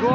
2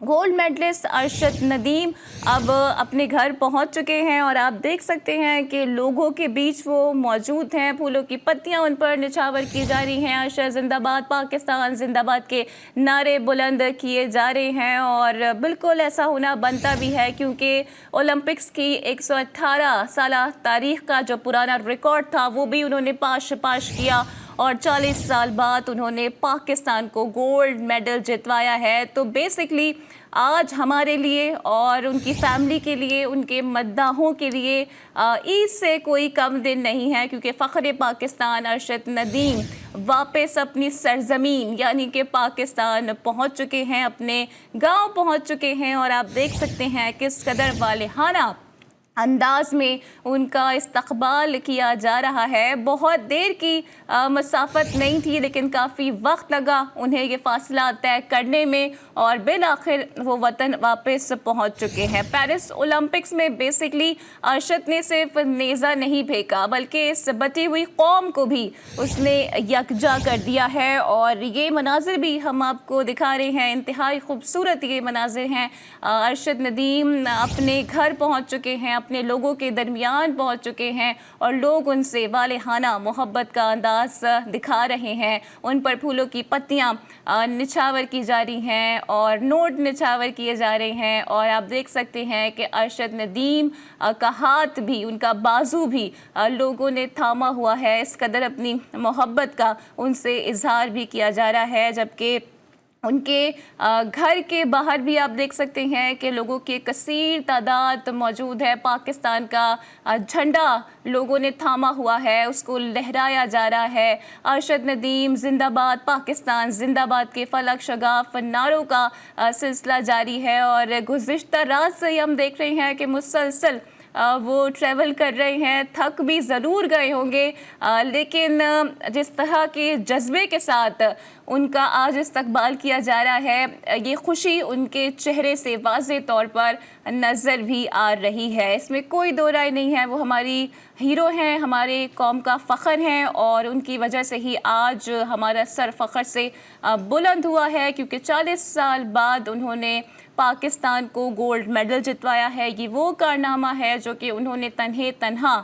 gold medalist Arshad Nadeem اب اپنے گھر پہنچ چکے ہیں اور آپ دیکھ سکتے ہیں کہ لوگوں کے بیچ وہ موجود ہیں. پھولوں کی پتیاں ان پر نچھاور کی جا رہی ہیں. ارشد زندہ باد، پاکستان زندہ باد کے نعرے بلند کیے جا رہے ہیں اور بالکل ایسا ہونا بنتا بھی ہے کیونکہ اولمپکس کی 118 سالہ تاریخ کا جو پرانا ریکارڈ تھا وہ بھی انہوں نے پاش کیا اور 40 سال بعد انہوں نے پاکستان کو گولڈ میڈل جتوایا ہے. تو بیسکلی آج ہمارے لیے اور ان کی فیملی کے لیے، ان کے مداحوں کے لیے عید سے کوئی کم دن نہیں ہے کیونکہ فخر پاکستان ارشد ندیم واپس اپنی سرزمین یعنی کہ پاکستان پہنچ چکے ہیں، اپنے گاؤں پہنچ چکے ہیں اور آپ دیکھ سکتے ہیں کس قدر والہانہ انداز میں ان کا استقبال کیا جا رہا ہے. بہت دیر کی مسافت نہیں تھی لیکن کافی وقت لگا انہیں یہ فاصلہ طے کرنے میں اور بالآخر وہ وطن واپس پہنچ چکے ہیں. پیرس اولمپکس میں بیسکلی ارشد نے صرف نیزہ نہیں پھینکا بلکہ اس بٹی ہوئی قوم کو بھی اس نے یکجا کر دیا ہے اور یہ مناظر بھی ہم آپ کو دکھا رہے ہیں. انتہائی خوبصورت یہ مناظر ہیں. ارشد ندیم اپنے گھر پہنچ چکے ہیں، اپنے لوگوں کے درمیان پہنچ چکے ہیں اور لوگ ان سے والہانہ محبت کا انداز دکھا رہے ہیں. ان پر پھولوں کی پتیاں نچھاور کی جا رہی ہیں اور نوٹ نچھاور کیے جا رہے ہیں اور آپ دیکھ سکتے ہیں کہ ارشد ندیم کا ہاتھ بھی، ان کا بازو بھی لوگوں نے تھاما ہوا ہے. اس قدر اپنی محبت کا ان سے اظہار بھی کیا جا رہا ہے. جبکہ ان کے گھر کے باہر بھی آپ دیکھ سکتے ہیں کہ لوگوں کی کثیر تعداد موجود ہے. پاکستان کا جھنڈا لوگوں نے تھاما ہوا ہے، اس کو لہرایا جا رہا ہے. ارشد ندیم زندہ باد، پاکستان زندہ باد کے فلک شگاف نعروں کا سلسلہ جاری ہے اور گزشتہ رات سے ہم دیکھ رہے ہیں کہ مسلسل وہ ٹریول کر رہے ہیں. تھک بھی ضرور گئے ہوں گے لیکن جس طرح کے جذبے کے ساتھ ان کا آج استقبال کیا جا رہا ہے، یہ خوشی ان کے چہرے سے واضح طور پر نظر بھی آ رہی ہے. اس میں کوئی دو رائے نہیں ہے. وہ ہماری ہیرو ہیں، ہمارے قوم کا فخر ہیں اور ان کی وجہ سے ہی آج ہمارا سر فخر سے بلند ہوا ہے کیونکہ 40 سال بعد انہوں نے پاکستان کو گولڈ میڈل جتوایا ہے. یہ وہ کارنامہ ہے جو کہ انہوں نے تنہا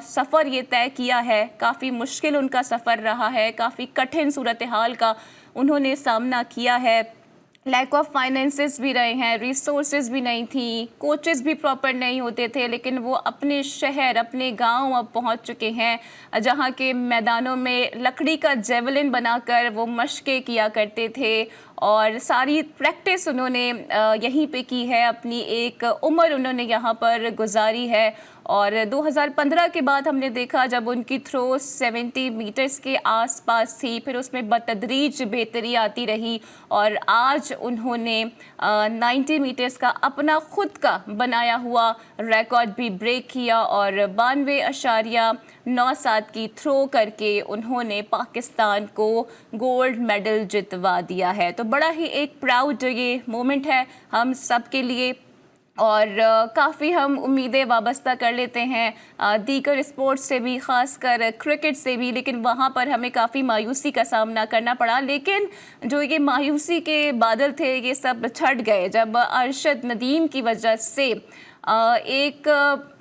سفر یہ طے کیا ہے. کافی مشکل ان کا سفر رہا ہے، کافی کٹھن صورتحال کا انہوں نے سامنا کیا ہے. لیک آف فائنینسز بھی رہے ہیں، ریسورسز بھی نہیں تھیں، کوچز بھی پراپر نہیں ہوتے تھے، لیکن وہ اپنے شہر، اپنے گاؤں اب پہنچ چکے ہیں جہاں کے میدانوں میں لکڑی کا جیولن بنا کر وہ مشقیں کیا کرتے تھے اور ساری پریکٹس انہوں نے یہیں پہ کی ہے. اپنی ایک عمر انہوں نے یہاں پر گزاری ہے اور 2015 کے بعد ہم نے دیکھا جب ان کی تھرو 70 میٹرز کے آس پاس تھی، پھر اس میں بتدریج بہتری آتی رہی اور آج انہوں نے 90 میٹرز کا اپنا خود کا بنایا ہوا ریکارڈ بھی بریک کیا اور 92.97 کی تھرو کر کے انہوں نے پاکستان کو گولڈ میڈل جتوا دیا ہے. تو بڑا ہی ایک پراؤڈ یہ مومنٹ ہے ہم سب کے لیے اور کافی ہم امیدیں وابستہ کر لیتے ہیں دیگر اسپورٹس سے بھی، خاص کر کرکٹ سے بھی، لیکن وہاں پر ہمیں کافی مایوسی کا سامنا کرنا پڑا. لیکن جو یہ مایوسی کے بادل تھے یہ سب چھٹ گئے جب ارشد ندیم کی وجہ سے ایک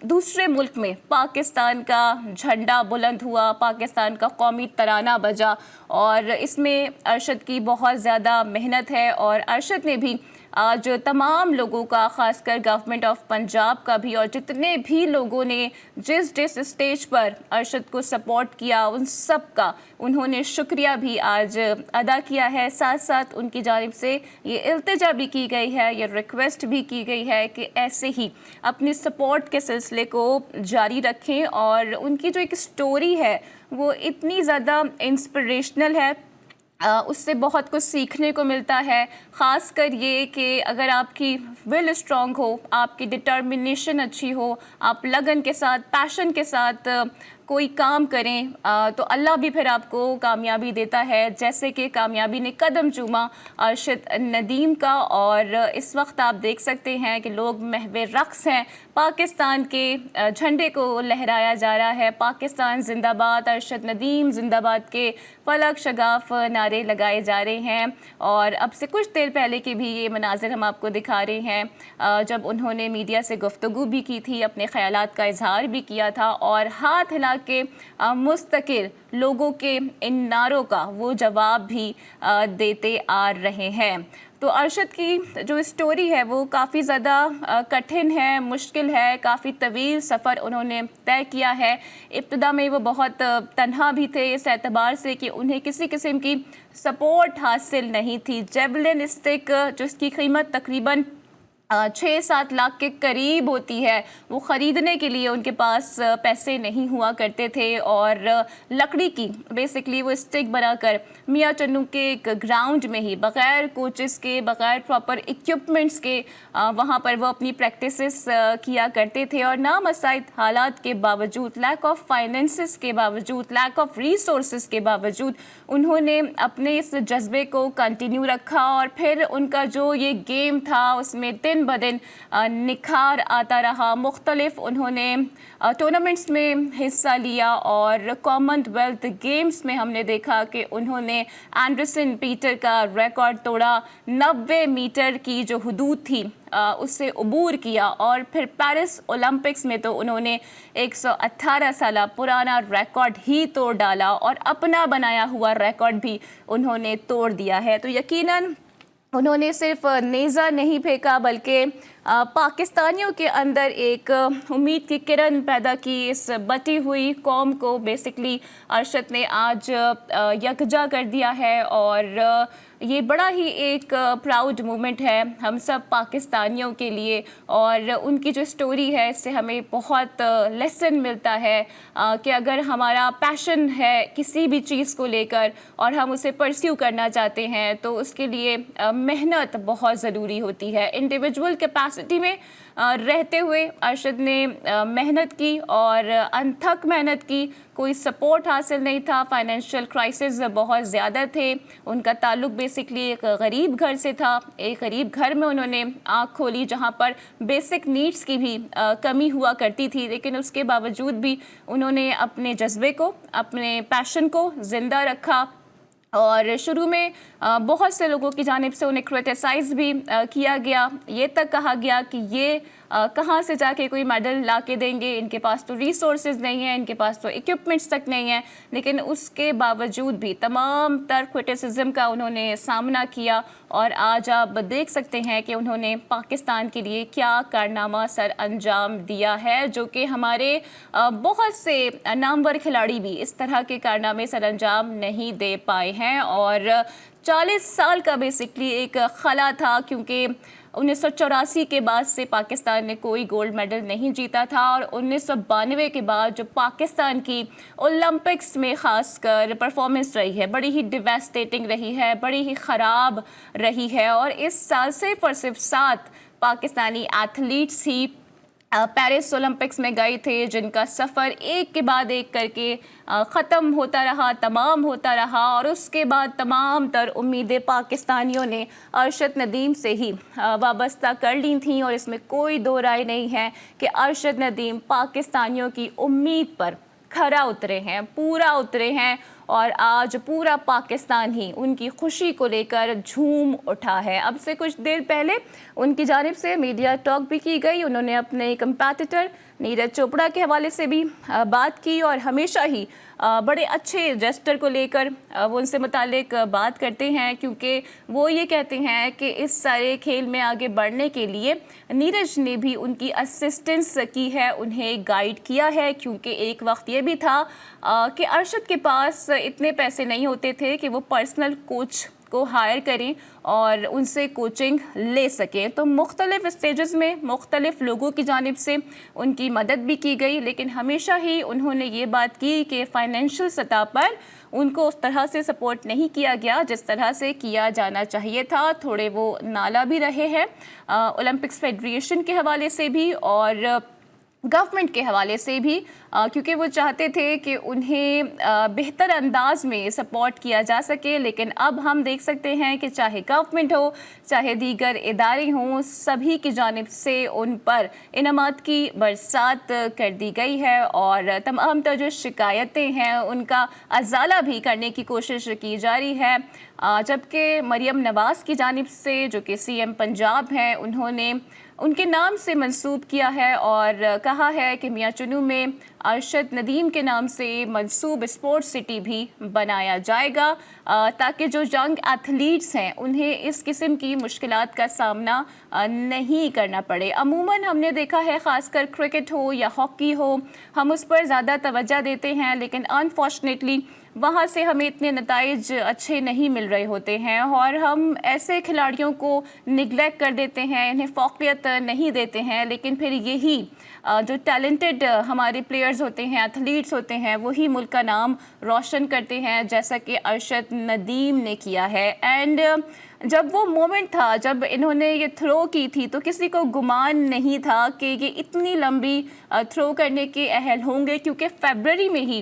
دوسرے ملک میں پاکستان کا جھنڈا بلند ہوا، پاکستان کا قومی ترانہ بجا اور اس میں ارشد کی بہت زیادہ محنت ہے اور ارشد نے بھی آج تمام لوگوں کا، خاص کر گورنمنٹ آف پنجاب کا بھی اور جتنے بھی لوگوں نے جس اسٹیج پر ارشد کو سپورٹ کیا ان سب کا انہوں نے شکریہ بھی آج ادا کیا ہے. ساتھ ساتھ ان کی جانب سے یہ التجا بھی کی گئی ہے، یہ ریکویسٹ بھی کی گئی ہے کہ ایسے ہی اپنی سپورٹ کے سلسلے کو جاری رکھیں اور ان کی جو ایک سٹوری ہے وہ اتنی زیادہ انسپریشنل ہے، اس سے بہت کچھ سیکھنے کو ملتا ہے. خاص کر یہ کہ اگر آپ کی ول اسٹرانگ ہو، آپ کی ڈٹرمنیشن اچھی ہو، آپ لگن کے ساتھ، پیشن کے ساتھ کوئی کام کریں تو اللہ بھی پھر آپ کو کامیابی دیتا ہے، جیسے کہ کامیابی نے قدم چوما ارشد ندیم کا۔ اور اس وقت آپ دیکھ سکتے ہیں کہ لوگ محو رقص ہیں، پاکستان کے جھنڈے کو لہرایا جا رہا ہے، پاکستان زندہ باد، ارشد ندیم زندہ باد کے فلک شگاف نعرے لگائے جا رہے ہیں۔ اور اب سے کچھ دیر پہلے کے بھی یہ مناظر ہم آپ کو دکھا رہے ہیں جب انہوں نے میڈیا سے گفتگو بھی کی تھی، اپنے خیالات کا اظہار بھی کیا تھا اور ہاتھ ہلا کے مستقل لوگوں کے ان نعروں کا وہ جواب بھی دیتے آ رہے ہیں۔ تو ارشد کی جو سٹوری ہے وہ کافی زیادہ کٹھن ہے، مشکل ہے، کافی طویل سفر انہوں نے طے کیا ہے۔ ابتدا میں وہ بہت تنہا بھی تھے اس اعتبار سے کہ انہیں کسی قسم کی سپورٹ حاصل نہیں تھی۔ جیولن اسٹک جس کی قیمت تقریباً 6-7 لاکھ کے قریب ہوتی ہے، وہ خریدنے کے لیے ان کے پاس پیسے نہیں ہوا کرتے تھے، اور لکڑی کی بیسکلی وہ اسٹک بنا کر میاں چنو کے ایک گراؤنڈ میں ہی بغیر کوچز کے، بغیر پراپر ایکوپمنٹس کے وہاں پر وہ اپنی پریکٹسز کیا کرتے تھے، اور نامساعد حالات کے باوجود، لیک آف فائنینسز کے باوجود، لیک آف ریسورسز کے باوجود انہوں نے اپنے اس جذبے کو کنٹینیو رکھا، اور پھر ان کا جو یہ گیم تھا اس میں دن بدن نکھار آتا رہا۔ مختلف انہوں نے ٹورنامنٹس میں حصہ لیا، اور کامن ویلتھ گیمز میں ہم نے دیکھا کہ انہوں نے اینڈرسن پیٹر کا ریکارڈ توڑا، 90 میٹر کی جو حدود تھی اس سے عبور کیا، اور پھر پیرس اولمپکس میں تو انہوں نے 118 سالہ پرانا ریکارڈ ہی توڑ ڈالا، اور اپنا بنایا ہوا ریکارڈ بھی انہوں نے توڑ دیا ہے۔ تو یقیناً انہوں نے صرف نیزہ نہیں پھینکا بلکہ پاکستانیوں کے اندر ایک امید کی کرن پیدا کی۔ اس بٹی ہوئی قوم کو بیسکلی ارشد نے آج یکجا کر دیا ہے، اور یہ بڑا ہی ایک پراؤڈ مومنٹ ہے ہم سب پاکستانیوں کے لیے، اور ان کی جو سٹوری ہے اس سے ہمیں بہت لیسن ملتا ہے کہ اگر ہمارا پیشن ہے کسی بھی چیز کو لے کر اور ہم اسے پرسیو کرنا چاہتے ہیں تو اس کے لیے محنت بہت ضروری ہوتی ہے۔ انڈیویجول کیپیسٹی میں رہتے ہوئے ارشد نے محنت کی، اور انتھک محنت کی، کوئی سپورٹ حاصل نہیں تھا، فائنینشیل کرائسس بہت زیادہ تھے، ان کا تعلق بیسکلی ایک غریب گھر سے تھا، ایک غریب گھر میں انہوں نے آنکھ کھولی جہاں پر بیسک نیڈز کی بھی کمی ہوا کرتی تھی، لیکن اس کے باوجود بھی انہوں نے اپنے جذبے کو، اپنے پیشن کو زندہ رکھا، اور شروع میں بہت سے لوگوں کی جانب سے انہیں کرٹیسائز بھی کیا گیا، یہ تک کہا گیا کہ یہ کہاں سے جا کے کوئی میڈل لا کے دیں گے، ان کے پاس تو ریسورسز نہیں ہیں، ان کے پاس تو ایکوپمنٹس تک نہیں ہیں، لیکن اس کے باوجود بھی تمام تر کرٹیسزم کا انہوں نے سامنا کیا، اور آج آپ دیکھ سکتے ہیں کہ انہوں نے پاکستان کے لیے کیا کارنامہ سر انجام دیا ہے، جو کہ ہمارے بہت سے نامور کھلاڑی بھی اس طرح کے کارنامے سر انجام نہیں دے پائے ہیں۔ اور 40 سال کا بیسکلی ایک خلا تھا، کیونکہ 1984 کے بعد سے پاکستان نے کوئی گولڈ میڈل نہیں جیتا تھا، اور 1992 کے بعد جو پاکستان کی اولمپکس میں خاص کر پرفارمنس رہی ہے بڑی ہی ڈیویسٹیٹنگ رہی ہے، بڑی ہی خراب رہی ہے، اور اس سال صرف اور صرف 7 پاکستانی ایتھلیٹس ہی پیرس اولمپکس میں گئے تھے، جن کا سفر ایک کے بعد ایک کر کے ختم ہوتا رہا، تمام ہوتا رہا، اور اس کے بعد تمام تر امیدیں پاکستانیوں نے ارشد ندیم سے ہی وابستہ کر لی تھیں، اور اس میں کوئی دو رائے نہیں ہے کہ ارشد ندیم پاکستانیوں کی امید پر کھرا اترے ہیں، پورا اترے ہیں، اور آج پورا پاکستان ہی ان کی خوشی کو لے کر جھوم اٹھا ہے۔ اب سے کچھ دیر پہلے ان کی جانب سے میڈیا ٹاک بھی کی گئی، انہوں نے اپنے کمپیٹیٹر نیرج چوپڑا کے حوالے سے بھی بات کی، اور ہمیشہ ہی بڑے اچھے جیسٹر کو لے کر وہ ان سے متعلق بات کرتے ہیں، کیونکہ وہ یہ کہتے ہیں کہ اس سارے کھیل میں آگے بڑھنے کے لیے نیرج نے بھی ان کی اسسٹنس کی ہے، انہیں گائیڈ کیا ہے، کیونکہ ایک وقت یہ بھی تھا کہ ارشد کے پاس اتنے پیسے نہیں ہوتے تھے کہ وہ پرسنل کوچ کو ہائر کریں اور ان سے کوچنگ لے سکیں، تو مختلف اسٹیجز میں مختلف لوگوں کی جانب سے ان کی مدد بھی کی گئی، لیکن ہمیشہ ہی انہوں نے یہ بات کی کہ فائنینشیل سطح پر ان کو اس طرح سے سپورٹ نہیں کیا گیا جس طرح سے کیا جانا چاہیے تھا، تھوڑے وہ نالا بھی رہے ہیں اولمپکس فیڈریشن کے حوالے سے بھی، اور گورنمنٹ کے حوالے سے بھی، کیونکہ وہ چاہتے تھے کہ انہیں بہتر انداز میں سپورٹ کیا جا سکے، لیکن اب ہم دیکھ سکتے ہیں کہ چاہے گورنمنٹ ہو چاہے دیگر ادارے ہوں، سبھی کی جانب سے ان پر انعامات کی برسات کر دی گئی ہے اور تمام تر جو شکایتیں ہیں ان کا ازالہ بھی کرنے کی کوشش کی جا رہی ہے، جبکہ مریم نواز کی جانب سے جو کہ سی ایم پنجاب ہیں، انہوں نے ان کے نام سے منسوب کیا ہے اور کہا ہے کہ میاں چنو میں ارشد ندیم کے نام سے منسوب اسپورٹس سٹی بھی بنایا جائے گا، تاکہ جو ینگ ایتھلیٹس ہیں انہیں اس قسم کی مشکلات کا سامنا نہیں کرنا پڑے۔ عموماً ہم نے دیکھا ہے خاص کر کرکٹ ہو یا ہاکی ہو، ہم اس پر زیادہ توجہ دیتے ہیں، لیکن انفارچونیٹلی وہاں سے ہمیں اتنے نتائج اچھے نہیں مل رہے ہوتے ہیں اور ہم ایسے کھلاڑیوں کو نگلیکٹ کر دیتے ہیں، انہیں فوقیت نہیں دیتے ہیں، لیکن پھر یہی جو ٹیلنٹڈ ہمارے پلیئرز ہوتے ہیں، ایتھلیٹس ہوتے ہیں، وہی ملک کا نام روشن کرتے ہیں، جیسا کہ ارشد ندیم نے کیا ہے۔ اینڈ جب وہ مومنٹ تھا جب انہوں نے یہ تھرو کی تھی تو کسی کو گمان نہیں تھا کہ یہ اتنی لمبی تھرو کرنے کے اہل ہوں گے، کیونکہ فیبرری میں ہی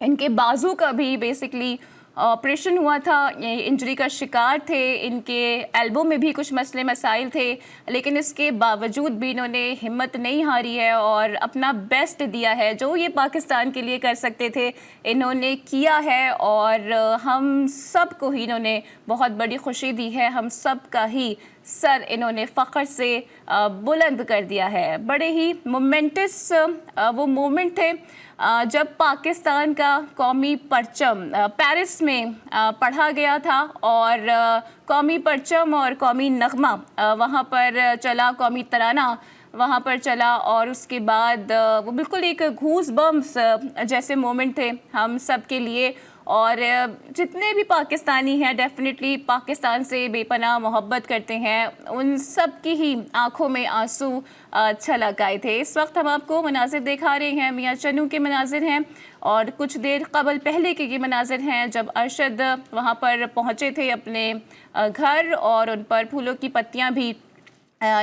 ان کے بازو کا بھی بیسکلی آپریشن ہوا تھا، انجری کا شکار تھے، ان کے ایلبو میں بھی کچھ مسئلے مسائل تھے، لیکن اس کے باوجود بھی انہوں نے ہمت نہیں ہاری ہے اور اپنا بیسٹ دیا ہے، جو یہ پاکستان کے لیے کر سکتے تھے انہوں نے کیا ہے اور ہم سب کو ہی انہوں نے بہت بڑی خوشی دی ہے، ہم سب کا ہی سر انہوں نے فخر سے بلند کر دیا ہے۔ بڑے ہی مومنٹس وہ مومنٹ تھے جب پاکستان کا قومی پرچم پیرس میں پڑھا گیا تھا اور قومی پرچم اور قومی نغمہ وہاں پر چلا، قومی ترانہ وہاں پر چلا اور اس کے بعد وہ بالکل ایک گھوس بمس جیسے مومنٹ تھے ہم سب کے لیے، اور جتنے بھی پاکستانی ہیں ڈیفینیٹلی پاکستان سے بے پناہ محبت کرتے ہیں، ان سب کی ہی آنکھوں میں آنسو چھلک آئے تھے۔ اس وقت ہم آپ کو مناظر دکھا رہے ہیں، میاں چنو کے مناظر ہیں اور کچھ دیر قبل پہلے کے یہ مناظر ہیں جب ارشد وہاں پر پہنچے تھے اپنے گھر اور ان پر پھولوں کی پتیاں بھی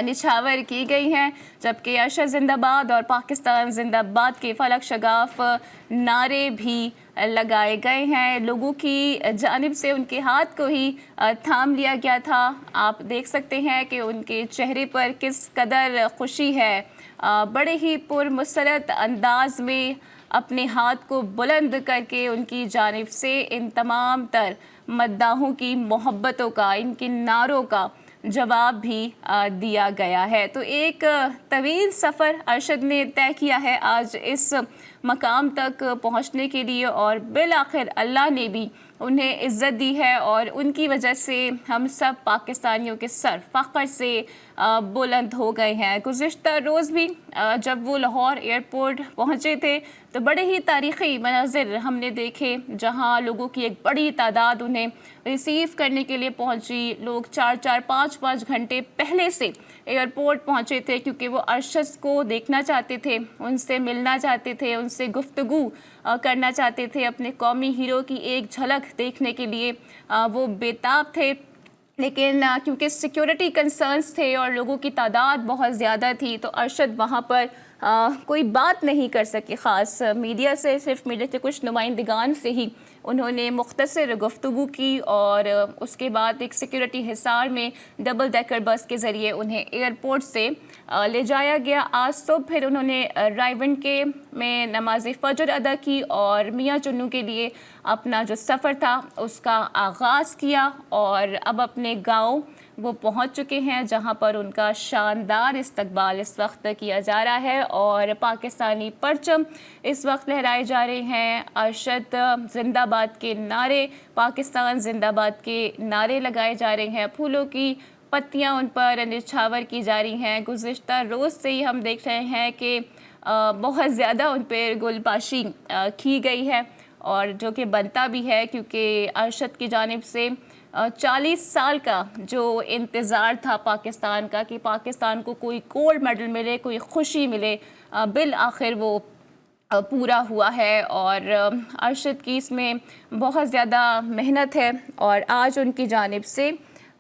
نچھاور کی گئی ہیں، جبکہ ارشد زندہ باد اور پاکستان زندہ باد کے فلک شگاف نعرے بھی لگائے گئے ہیں۔ لوگوں کی جانب سے ان کے ہاتھ کو ہی تھام لیا گیا تھا، آپ دیکھ سکتے ہیں کہ ان کے چہرے پر کس قدر خوشی ہے، بڑے ہی پرمسرت انداز میں اپنے ہاتھ کو بلند کر کے ان کی جانب سے ان تمام تر مداحوں کی محبتوں کا، ان کے نعروں کا جواب بھی دیا گیا ہے۔ تو ایک طویل سفر ارشد نے طے کیا ہے آج اس مقام تک پہنچنے کے لیے اور بالآخر اللہ نے بھی انہیں عزت دی ہے اور ان کی وجہ سے ہم سب پاکستانیوں کے سر فخر سے بلند ہو گئے ہیں۔ گزشتہ روز بھی جب وہ لاہور ایئرپورٹ پہنچے تھے تو بڑے ہی تاریخی مناظر ہم نے دیکھے، جہاں لوگوں کی ایک بڑی تعداد انہیں ریسیو کرنے کے لیے پہنچی، لوگ 4-5 گھنٹے پہلے سے ایئرپورٹ پہنچے تھے کیونکہ وہ ارشد کو دیکھنا چاہتے تھے، ان سے ملنا چاہتے تھے، ان سے گفتگو کرنا چاہتے تھے، اپنے قومی ہیرو کی ایک جھلک دیکھنے کے لیے وہ بےتاب تھے، لیکن کیونکہ سیکیورٹی کنسرنز تھے اور لوگوں کی تعداد بہت زیادہ تھی تو ارشد وہاں پر کوئی بات نہیں کر سکے خاص میڈیا سے، صرف میڈیا کے کچھ نمائندگان سے ہی انہوں نے مختصر گفتگو کی اور اس کے بعد ایک سیکیورٹی حصار میں ڈبل ڈیکر بس کے ذریعے انہیں ایئرپورٹ سے لے جایا گیا۔ آج تو پھر انہوں نے رائیونڈ کے میں نماز فجر ادا کی اور میاں چنو کے لیے اپنا جو سفر تھا اس کا آغاز کیا اور اب اپنے گاؤں وہ پہنچ چکے ہیں جہاں پر ان کا شاندار استقبال اس وقت کیا جا رہا ہے اور پاکستانی پرچم اس وقت لہرائے جا رہے ہیں، ارشد زندہ باد کے نعرے، پاکستان زندہ باد کے نعرے لگائے جا رہے ہیں، پھولوں کی پتیاں ان پر نچھاور کی جا رہی ہیں۔ گزشتہ روز سے ہی ہم دیکھ رہے ہیں کہ بہت زیادہ ان پہ گل پاشی کی گئی ہے اور جو کہ بنتا بھی ہے کیونکہ ارشد کی جانب سے 40 سال کا جو انتظار تھا پاکستان کا کہ پاکستان کو کوئی گولڈ میڈل ملے، کوئی خوشی ملے، بالآخر وہ پورا ہوا ہے اور ارشد کی اس میں بہت زیادہ محنت ہے اور آج ان کی جانب سے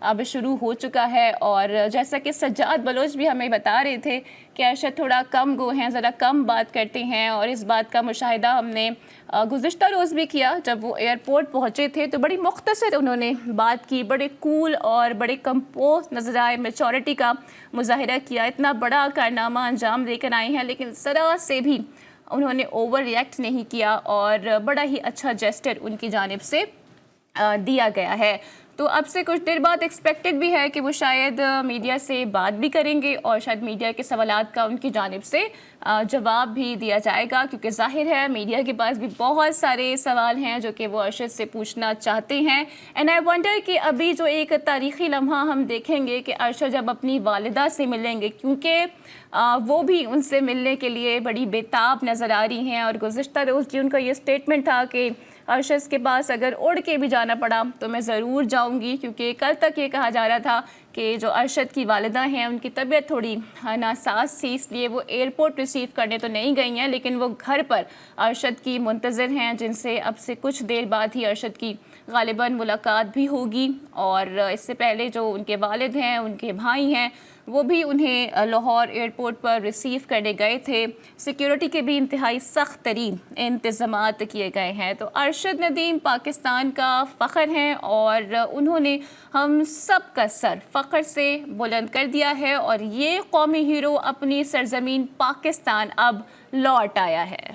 اب شروع ہو چکا ہے. اور جیسا کہ سجاد بلوچ بھی ہمیں بتا رہے تھے کہ ارشد تھوڑا کم گو ہیں, ذرا کم بات کرتے ہیں, اور اس بات کا مشاہدہ ہم نے گزشتہ روز بھی کیا. جب وہ ایئرپورٹ پہنچے تھے تو بڑی مختصر انہوں نے بات کی, بڑے کول اور بڑے کمپوز نظر آئے, میچورٹی کا مظاہرہ کیا. اتنا بڑا کارنامہ انجام دے کر آئے ہیں لیکن ذرا سے بھی انہوں نے اوور ریئیکٹ نہیں کیا, اور بڑا ہی اچھا جیسچر ان کی جانب سے دیا گیا ہے. تو اب سے کچھ دیر بعد ایکسپیکٹڈ بھی ہے کہ وہ شاید میڈیا سے بات بھی کریں گے, اور شاید میڈیا کے سوالات کا ان کی جانب سے جواب بھی دیا جائے گا, کیونکہ ظاہر ہے میڈیا کے پاس بھی بہت سارے سوال ہیں جو کہ وہ ارشد سے پوچھنا چاہتے ہیں. اینڈ آئی ونڈر کہ ابھی جو ایک تاریخی لمحہ ہم دیکھیں گے کہ ارشد جب اپنی والدہ سے ملیں گے, کیونکہ وہ بھی ان سے ملنے کے لیے بڑی بےتاب نظر آ رہی ہیں. اور گزشتہ روز جو ان کا یہ اسٹیٹمنٹ تھا کہ ارشد کے پاس اگر اڑ کے بھی جانا پڑا تو میں ضرور جاؤں گی, کیونکہ کل تک یہ کہا جا رہا تھا کہ جو ارشد کی والدہ ہیں ان کی طبیعت تھوڑی ناساز تھی, اس لیے وہ ایئرپورٹ ریسیو کرنے تو نہیں گئی ہیں, لیکن وہ گھر پر ارشد کی منتظر ہیں, جن سے اب سے کچھ دیر بعد ہی ارشد کی غالباً ملاقات بھی ہوگی. اور اس سے پہلے جو ان کے والد ہیں, ان کے بھائی ہیں, وہ بھی انہیں لاہور ایئرپورٹ پر ریسیو کرنے گئے تھے. سیکیورٹی کے بھی انتہائی سخت ترین انتظامات کیے گئے ہیں. تو ارشد ندیم پاکستان کا فخر ہیں, اور انہوں نے ہم سب کا سر فخر سے بلند کر دیا ہے, اور یہ قومی ہیرو اپنی سرزمین پاکستان اب لوٹ آیا ہے.